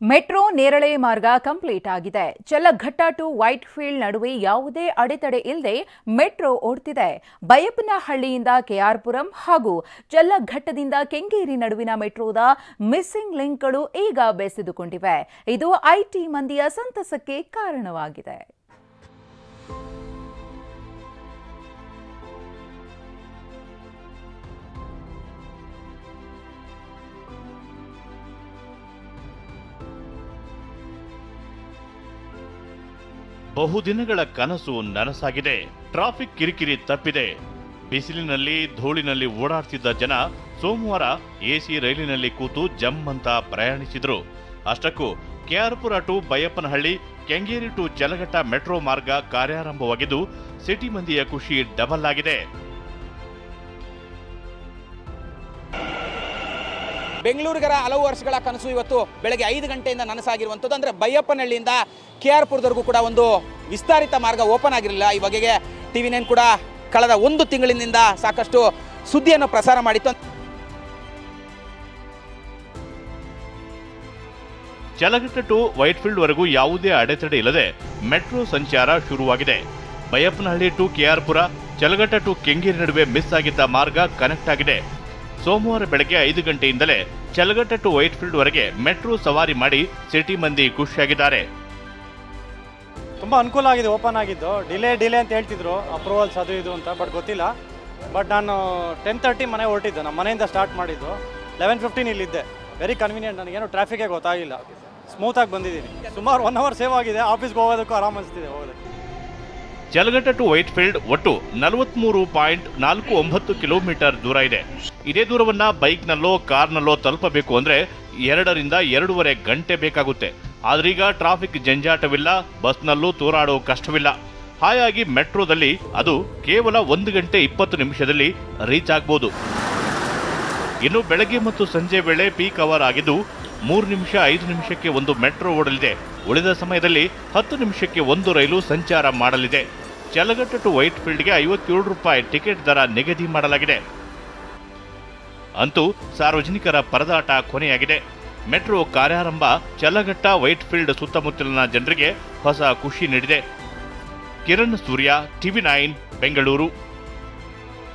Metro ನೇರಳೆ ಮಾರ್ಗ complete ಆಗಿದೆ. ಚಲ್ಲಘಟ್ಟ ಟು ವೈಟ್ಫೀಲ್ಡ್ ನಡುವೆ ಯಾವುದೇ ಅಡೆತಡೆ ಇಲ್ಲದೆ ಮೆಟ್ರೋ ಓಡ್ತಿದೆ. ಬೈಯಪ್ಪನಹಳ್ಳಿಯಿಂದ ಕೆಆರ್ಪುರಂ ಹಾಗೂ ಚಲ್ಲಘಟ್ಟದಿಂದ ಕೆಂಗೇರಿ ನಡುವಿನ ಮೆಟ್ರೋದ ಮಿಸ್ಸಿಂಗ್ ಲಿಂಕ್ಗಳು ಈಗ ಬೆಸೆದುಕೊಂಡಿವೆ. ಇದು ಐಟಿ ಮಂದಿಯ ಸಂತಸಕ್ಕೆ ಕಾರಣವಾಗಿದೆ. ಬಹುದಿನಗಳ ಕನಸು ನನಸಾಗಿದೆ. ಟ್ರಾಫಿಕ್ ಕಿರಿಕಿರಿ ತಪ್ಪಿದೆ. ಬಿಸಿಲಿನಲ್ಲಿ ಧೂಳಿನಲ್ಲಿ ಓಡಾಡ್ತಿದ್ದ ಜನ ಸೋಮವಾರ ಎಸಿ ರೈಲಿನಲ್ಲಿ ಕೂತು ಜಮ್ ಅಂತ ಪ್ರಯಾಣಿಸಿದ್ರು. ಅಷ್ಟಕ್ಕೂ KR Puram to Baiyappanahalli, Kengeri to Challaghatta metro ಮಾರ್ಗ ಕಾರ್ಯಾರಂಭವಾಗಿದ್ದು ಸಿಟಿ ಮಂದಿಯ ಖುಷಿ ಡಬಲ್ ಆಗಿದೆ. ಬೆಂಗಳೂರಿಗರ ಹಲವು ವರ್ಷಗಳ ಕನಸು ಇವತ್ತು ಬೆಳಗ್ಗೆ 5 ಗಂಟೆಯಿಂದ ನನಸಾಗಿರುವಂಥದ್ದು. ಅಂದರೆ ಬೈಯಪ್ಪನಹಳ್ಳಿಯಿಂದ ಕೆಆರ್ಪುರದವರೆಗೂ ಕೂಡ ಒಂದು ವಿಸ್ತಾರಿತ ಮಾರ್ಗ ಓಪನ್ ಆಗಿರಲಿಲ್ಲ. ಈ ಬಗೆಗೆ TV9 ಕೂಡ ಕಳೆದ 1 ತಿಂಗಳಿನಿಂದ ಸಾಕಷ್ಟು ಸುದ್ದಿಯನ್ನು ಪ್ರಸಾರ ಮಾಡಿತ್ತು. ಚಲ್ಲಘಟ್ಟ ಟು ವೈಟ್ಫೀಲ್ಡ್ ವರೆಗೂ ಯಾವುದೇ ಅಡೆತಡೆ ಇಲ್ಲದೆ ಮೆಟ್ರೋ ಸಂಚಾರ ಶುರುವಾಗಿದೆ. ಬೈಯಪ್ಪನಹಳ್ಳಿ ಟು ಕೆಆರ್ಪುರ, ಚಲ್ಲಘಟ್ಟ ಟು ಕೆಂಗೇರಿ ನಡುವೆ ಮಿಸ್ ಆಗಿದ್ದ ಮಾರ್ಗ ಕನೆಕ್ಟ್ ಆಗಿದೆ. ಸೋಮವಾರ ಬೆಳಗ್ಗೆ 5 ಗಂಟೆಯಿಂದಲೇ ಚಲ್ಲಘಟ್ಟ ಟು ವೈಟ್ಫೀಲ್ಡ್ ವರೆಗೆ ಮೆಟ್ರೋ ಸವಾರಿ ಮಾಡಿ ಸಿಟಿ ಮಂದಿ ಖುಷಿಯಾಗಿದ್ದಾರೆ. ತುಂಬಾ ಅನುಕೂಲ ಆಗಿದೆ. ಓಪನ್ ಆಗಿದ್ದು ಡಿಲೇ ಅಂತ ಹೇಳ್ತಿದ್ರು, ಅಪ್ರೂವಲ್ಸ್ ಅದು ಇದು ಅಂತ, ಬಟ್ ಗೊತ್ತಿಲ್ಲ. ಬಟ್ ನಾನು 10:30 ಮನೆ ಹೊರಟಿದ್ದು, ನಮ್ಮ ಮನೆಯಿಂದ ಸ್ಟಾರ್ಟ್ ಮಾಡಿದ್ದು. 11:15 ಇಲ್ಲಿದ್ದೆ. Very convenient. ನನಗೇನು ಟ್ರಾಫಿಕೇ ಗೊತ್ತಾಗಿಲ್ಲ, ಸ್ಮೂತಾಗಿ ಬಂದಿದ್ದೀನಿ. ಸುಮಾರು 1 ಅವರ್ ಸೇವ್ ಆಗಿದೆ. ಆಫೀಸ್ಗೆ ಹೋಗೋದಕ್ಕೂ ಆರಾಮ ಅನಿಸ್ತಿದೆ ಹೋಗೋದಕ್ಕೆ. ಚಲ್ಲಘಟ್ಟ ಟು ವೈಟ್ಫೀಲ್ಡ್ ಒಟ್ಟು 43.49 ಕಿಲೋಮೀಟರ್ ದೂರ ಇದೆ. ಇದೇ ದೂರವನ್ನ ಬೈಕ್ನಲ್ಲೋ ಕಾರ್ನಲ್ಲೋ ತಲುಪಬೇಕು ಅಂದ್ರೆ 2 ರಿಂದ 2.5 ಗಂಟೆ ಬೇಕಾಗುತ್ತೆ. ಆದ್ರೀಗ ಟ್ರಾಫಿಕ್ ಜಂಜಾಟವಿಲ್ಲ, ಬಸ್ನಲ್ಲೂ ತೂರಾಡೋ ಕಷ್ಟವಿಲ್ಲ. ಹಾಗಾಗಿ ಮೆಟ್ರೋದಲ್ಲಿ ಅದು ಕೇವಲ 1 ಗಂಟೆ 20 ನಿಮಿಷದಲ್ಲಿ ರೀಚ್ ಆಗ್ಬೋದು. ಇನ್ನು ಬೆಳಗ್ಗೆ ಮತ್ತು ಸಂಜೆ ವೇಳೆ ಪೀಕ್ ಅವರ್ ಆಗಿದ್ದು 3 ನಿಮಿಷ 5 ನಿಮಿಷಕ್ಕೆ ಒಂದು ಮೆಟ್ರೋ ಓಡಲಿದೆ. ಉಳಿದ ಸಮಯದಲ್ಲಿ 10 ನಿಮಿಷಕ್ಕೆ ಒಂದು ರೈಲು ಸಂಚಾರ ಮಾಡಲಿದೆ. ಚಲ್ಲಘಟ್ಟ ಟು ವೈಟ್ಫೀಲ್ಡ್ಗೆ 57 ರೂಪಾಯಿ ಟಿಕೆಟ್ ದರ ನಿಗದಿ ಮಾಡಲಾಗಿದೆ. ಅಂತೂ ಸಾರ್ವಜನಿಕರ ಪರದಾಟ ಕೊನೆಯಾಗಿದೆ. ಮೆಟ್ರೋ ಕಾರ್ಯಾರಂಭ ಚಲ್ಲಘಟ್ಟ ವೈಟ್ಫೀಲ್ಡ್ ಸುತ್ತಮುತ್ತಲಿನ ಜನರಿಗೆ ಹೊಸ ಖುಷಿ ನೀಡಿದೆ. ಕಿರಣ್ ಸೂರ್ಯ, TV9 ಬೆಂಗಳೂರು.